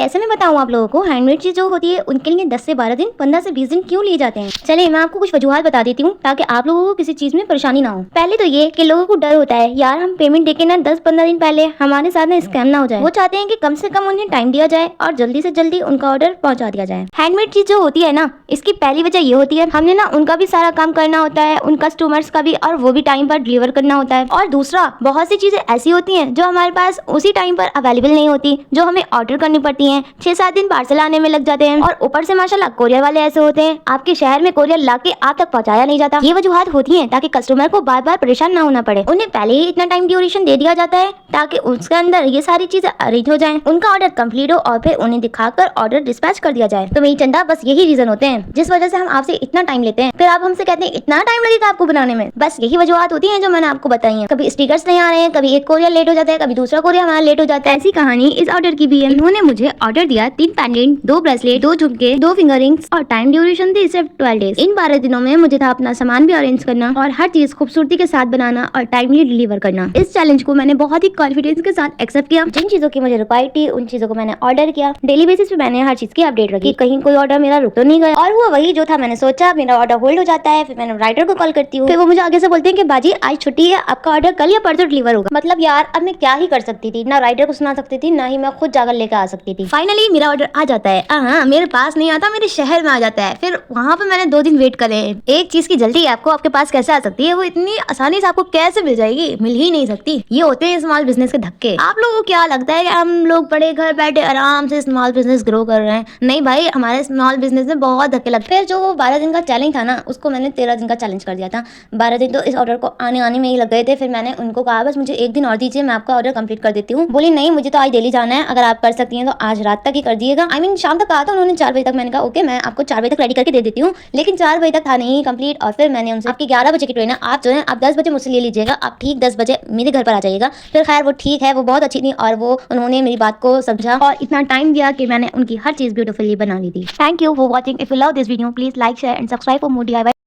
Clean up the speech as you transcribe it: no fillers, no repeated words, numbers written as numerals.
कैसे मैं बताऊँ आप लोगों को, हैंडमेड चीज जो होती है उनके लिए 10 से 12 दिन, 15 से 20 दिन क्यों लिए जाते हैं। चलिए मैं आपको कुछ वजूहात बता देती हूँ ताकि आप लोगों को किसी चीज में परेशानी ना हो। पहले तो ये कि लोगों को डर होता है यार हम पेमेंट देके ना 10-15 दिन पहले हमारे साथ ना स्कैम ना हो जाए। वो चाहते हैं कि कम से कम उन्हें टाइम दिया जाए और जल्दी से जल्दी उनका ऑर्डर पहुंचा दिया जाए। हैंडमेड चीज जो होती है ना, इसकी पहली वजह ये होती है हमने ना उनका भी सारा काम करना होता है, उन कस्टमर्स का भी, और वो भी टाइम पर डिलीवर करना होता है। और दूसरा, बहुत सी चीजें ऐसी होती हैं जो हमारे पास उसी टाइम पर अवेलेबल नहीं होती, जो हमें ऑर्डर करनी पड़ती हैं। 6-7 दिन पार्सल आने में लग जाते हैं। और ऊपर से माशाल्लाह कोरियर वाले ऐसे होते हैं आपके शहर में कोरियर लाके आप तक पहुंचाया नहीं जाता। ये वजूहात होती हैं ताकि कस्टमर को बार बार परेशान ना होना पड़े। उन्हें पहले ही इतना टाइम ड्यूरेशन दे दिया जाता है ताकि उसके अंदर ये सारी चीजें अरेंज हो जाएं, उनका ऑर्डर कंप्लीट हो और फिर उन्हें दिखाकर ऑर्डर डिस्पैच कर दिया जाए। तो मेरी चंदा बस यही रीजन होते हैं जिस वजह से हम आपसे इतना टाइम लेते हैं। फिर आप हमसे कहते हैं इतना टाइम लगेगा आपको बनाने में। बस यही वजूहात होती हैं जो मैंने आपको बताई हैं। कभी स्टिकर्स नहीं आ रहे हैं, कभी एक कोरियर लेट हो जाता है, कभी दूसरा कोरियर हमारा लेट हो जाता है। ऐसी कहानी इस ऑर्डर की भी है। इन्होंने मुझे ऑर्डर दिया 3 पेंडेंट, 2 ब्रेसलेट, 2 झुमके, 2 फिंगर रिंग्स और टाइम ड्यूरेशन थी सिर्फ 12 डेज। इन 12 दिनों में मुझे था अपना सामान भी अरेंज करना और हर चीज खूबसूरती के साथ बनाना और टाइमली डिलीवर करना। इस चैलेंज को मैंने बहुत ही कॉन्फिडेंस के साथ एक्सेप्ट किया। जिन चीजों की मुझे रिक्वायर्ड थी उन चीजों को मैंने ऑर्डर किया। डेली बेसिस पे मैंने हर चीज की अपडेट रखी, कहीं कोई ऑर्डर मेरा रुक तो नहीं गया। और वो वही जो था मैंने सोचा, मेरा ऑर्डर होल्ड हो जाता है। फिर मैंने राइटर को कॉल करती हूँ, फिर वो मुझे आगे से बोलते हैं कि बाजी आज छुट्टी है, आपका ऑर्डर कल या परसों डिलीवर होगा। मतलब यार अब मैं क्या ही कर सकती थी, ना राइटर को सुना सकती थी, ना ही मैं खुद जाकर लेकर आ सकती थी। फाइनली मेरा ऑर्डर आ जाता है। हाँ, मेरे पास नहीं आता, मेरे शहर में आ जाता है। फिर वहाँ पे मैंने 2 दिन वेट करे। एक चीज की जल्दी आपको आपके पास कैसे आ सकती है, वो इतनी आसानी से आपको कैसे मिल जाएगी, मिल ही नहीं सकती। ये होते हैं स्मॉल बिजनेस के धक्के। आप लोगों को क्या लगता है कि हम लोग बड़े घर बैठे आराम से स्मॉल बिजनेस ग्रो कर रहे हैं? नहीं भाई, हमारे स्मॉल बिजनेस में बहुत धक्के लगते हैं। जो 12 दिन का चैलेंज था ना, उसको मैंने 13 दिन का चैलेंज कर दिया था। 12 दिन तो इस ऑर्डर को आने में ही लग गए थे। फिर मैंने उनको कहा बस मुझे 1 दिन और दीजिए, मैं आपका ऑर्डर कंप्लीट कर देती हूँ। बोली नहीं, मुझे तो आज डेली जाना है, अगर आप कर सकती हैं तो आज रात तक ही कर दिएगा। I mean, शाम तक कहा था उन्होंने 4 बजे तक। मैंने कहा ओके, मैं आपको 4 बजे तक रेडी करके दे देती हूँ। लेकिन 4 बजे तक था नहीं कंप्लीट। और फिर मैंने उनसे आपकी 11 बजे की ट्रेन है, आप जो है आप 10 बजे मुझसे ले लीजिएगा, आप ठीक 10 बजे मेरे घर पर आ जाइएगा। फिर खैर वो ठीक है, वो बहुत अच्छी थी और वो उन्होंने मेरी बात को समझा और इतना टाइम दिया कि मैंने उनकी हर चीज ब्यूटीफुली बना ली थी। Thank you for watching. If you love this video please like, share and subscribe for more DIY।